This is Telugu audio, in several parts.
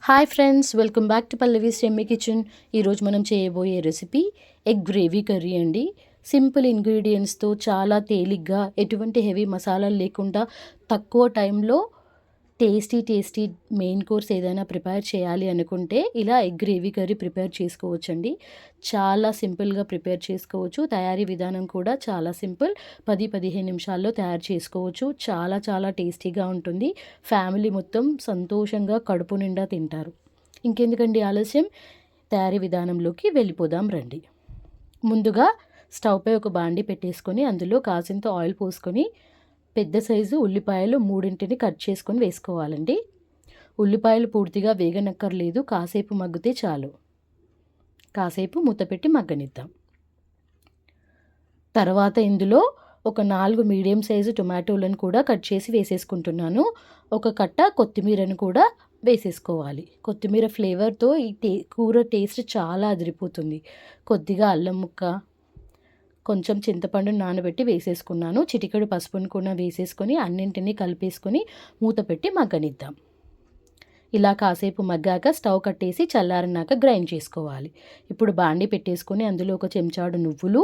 Hi friends, welcome back to Pallavi's yummy kitchen. ఈరోజు మనం చేయబోయే రెసిపీ ఎగ్ గ్రేవీ కర్రీ అండి. సింపుల్ ఇంగ్రీడియంట్స్తో చాలా తేలిగ్గా, ఎటువంటి హెవీ మసాలాలు లేకుండా తక్కువ టైంలో టేస్టీ మెయిన్ కోర్స్ ఏదైనా ప్రిపేర్ చేయాలి అనుకుంటే ఇలా ఎగ్ గ్రేవీ కర్రీ ప్రిపేర్ చేసుకోవచ్చండి. చాలా సింపుల్గా ప్రిపేర్ చేసుకోవచ్చు. తయారీ విధానం కూడా చాలా సింపుల్. 10-15 నిమిషాల్లో తయారు చేసుకోవచ్చు. చాలా టేస్టీగా ఉంటుంది. ఫ్యామిలీ మొత్తం సంతోషంగా కడుపు నిండా తింటారు. ఇంకెందుకండి ఆలస్యం, తయారీ విధానంలోకి వెళ్ళిపోదాం రండి. ముందుగా స్టవ్పై ఒక బాండి పెట్టేసుకొని అందులో కాసింత ఆయిల్ పోసుకొని పెద్ద సైజు ఉల్లిపాయలు 3 కట్ చేసుకొని వేసుకోవాలండి. ఉల్లిపాయలు పూర్తిగా వేగనక్కర్లేదు, కాసేపు మగ్గితే చాలు. కాసేపు మూత పెట్టి మగ్గనిద్దాం. తర్వాత ఇందులో ఒక 4 మీడియం సైజు టొమాటోలను కూడా కట్ చేసి వేసేసుకుంటున్నాను. ఒక కట్ట కొత్తిమీరను కూడా వేసేసుకోవాలి. కొత్తిమీర ఫ్లేవర్తో ఈ కూర టేస్ట్ చాలా అదిరిపోతుంది. కొద్దిగా అల్లం ముక్క, కొంచెం చింతపండును నానబెట్టి వేసేసుకున్నాను. చిటికెడు పసుపును కూడా వేసేసుకొని అన్నింటినీ కలిపేసుకొని మూత పెట్టి మగ్గనిద్దాం. ఇలా కాసేపు మగ్గాక స్టవ్ కట్టేసి చల్లారినాక గ్రైండ్ చేసుకోవాలి. ఇప్పుడు బాండి పెట్టేసుకొని అందులో ఒక చెంచాడు నువ్వులు,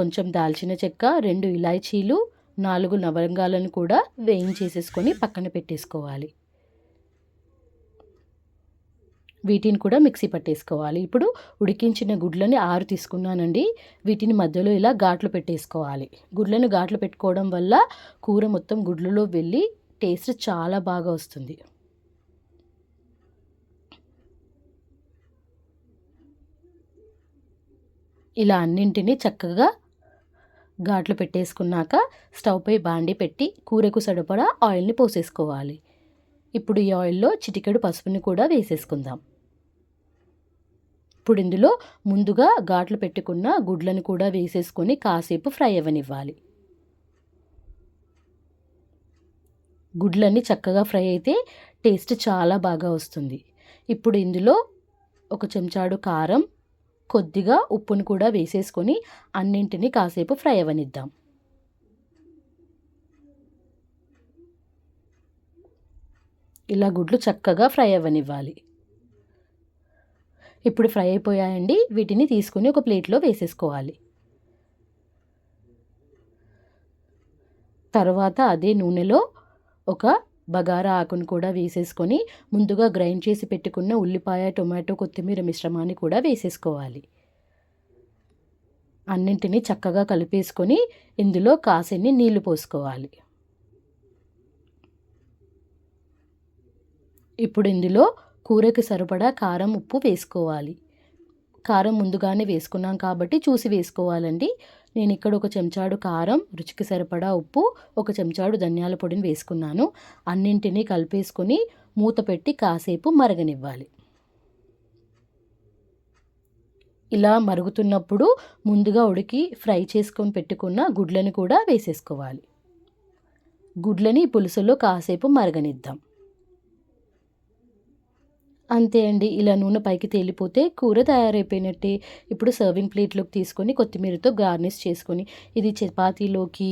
కొంచెం దాల్చిన చెక్క, 2 ఇలాచీలు, 4 లవంగాలను కూడా వేయించేసేసుకొని పక్కన పెట్టేసుకోవాలి. వీటిని కూడా మిక్సీ పట్టేసుకోవాలి. ఇప్పుడు ఉడికించిన గుడ్లని 6 తీసుకున్నానండి. వీటిని మధ్యలో ఇలా ఘాట్లు పెట్టేసుకోవాలి. గుడ్లను ఘాట్లు పెట్టుకోవడం వల్ల కూర మొత్తం గుడ్లలో వెళ్ళి టేస్ట్ చాలా బాగా వస్తుంది. ఇలా అన్నింటినీ చక్కగా ఘాట్లు పెట్టేసుకున్నాక స్టవ్పై బాండి పెట్టి కూరకు సరిపడా ఆయిల్ని పోసేసుకోవాలి. ఇప్పుడు ఈ ఆయిల్లో చిటికెడు పసుపుని కూడా వేసేసుకుందాం. ఇప్పుడు ఇందులో ముందుగా ఘాట్లు పెట్టుకున్న గుడ్లను కూడా వేసేసుకొని కాసేపు ఫ్రై అవ్వనివ్వాలి. గుడ్లన్నీ చక్కగా ఫ్రై అయితే టేస్ట్ చాలా బాగా వస్తుంది. ఇప్పుడు ఇందులో ఒక చెంచాడు కారం, కొద్దిగా ఉప్పును కూడా వేసేసుకొని అన్నింటినీ కాసేపు ఫ్రై అవ్వనిద్దాం. ఇలా గుడ్లు చక్కగా ఫ్రై అవ్వనివ్వాలి. ఇప్పుడు ఫ్రై అయిపోయాయండి. వీటిని తీసుకుని ఒక ప్లేట్లో వేసేసుకోవాలి. తర్వాత అదే నూనెలో ఒక బగారా ఆకును కూడా వేసేసుకొని ముందుగా గ్రైండ్ చేసి పెట్టుకున్న ఉల్లిపాయ, టొమాటో, కొత్తిమీర మిశ్రమాన్ని కూడా వేసేసుకోవాలి. అన్నింటినీ చక్కగా కలిపేసుకొని ఇందులో కాసిన్ని నీళ్లు పోసుకోవాలి. ఇప్పుడు ఇందులో కూరకి సరిపడా కారం, ఉప్పు వేసుకోవాలి. కారం ముందుగానే వేసుకున్నాం కాబట్టి చూసి వేసుకోవాలండి. నేను ఇక్కడ ఒక చెంచాడు కారం, రుచికి సరిపడా ఉప్పు, ఒక చెంచాడు ధనియాల పొడిని వేసుకున్నాను. అన్నింటినీ కలిపేసుకొని మూత పెట్టి కాసేపు మరగనివ్వాలి. ఇలా మరుగుతున్నప్పుడు ముందుగా ఉడికి ఫ్రై చేసుకొని పెట్టుకున్న గుడ్లను కూడా వేసేసుకోవాలి. గుడ్లని పులుసులో కాసేపు మరగనిద్దాం. అంతే అండి. ఇలా నూనె పైకి తేలిపోతే కూర తయారైపోయినట్టే. ఇప్పుడు సర్వింగ్ ప్లేట్లోకి తీసుకొని కొత్తిమీరతో గార్నిష్ చేసుకొని ఇది చపాతీలోకి,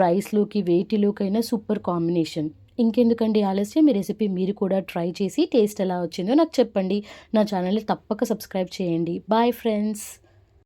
రైస్లోకి, వేటిలోకైనా సూపర్ కాంబినేషన్. ఇంకెందుకండి ఆలస్యం, ఈ రెసిపీ మీరు కూడా ట్రై చేసి టేస్ట్ ఎలా వచ్చిందో నాకు చెప్పండి. నా ఛానల్ని తప్పక సబ్స్క్రైబ్ చేయండి. Bye friends.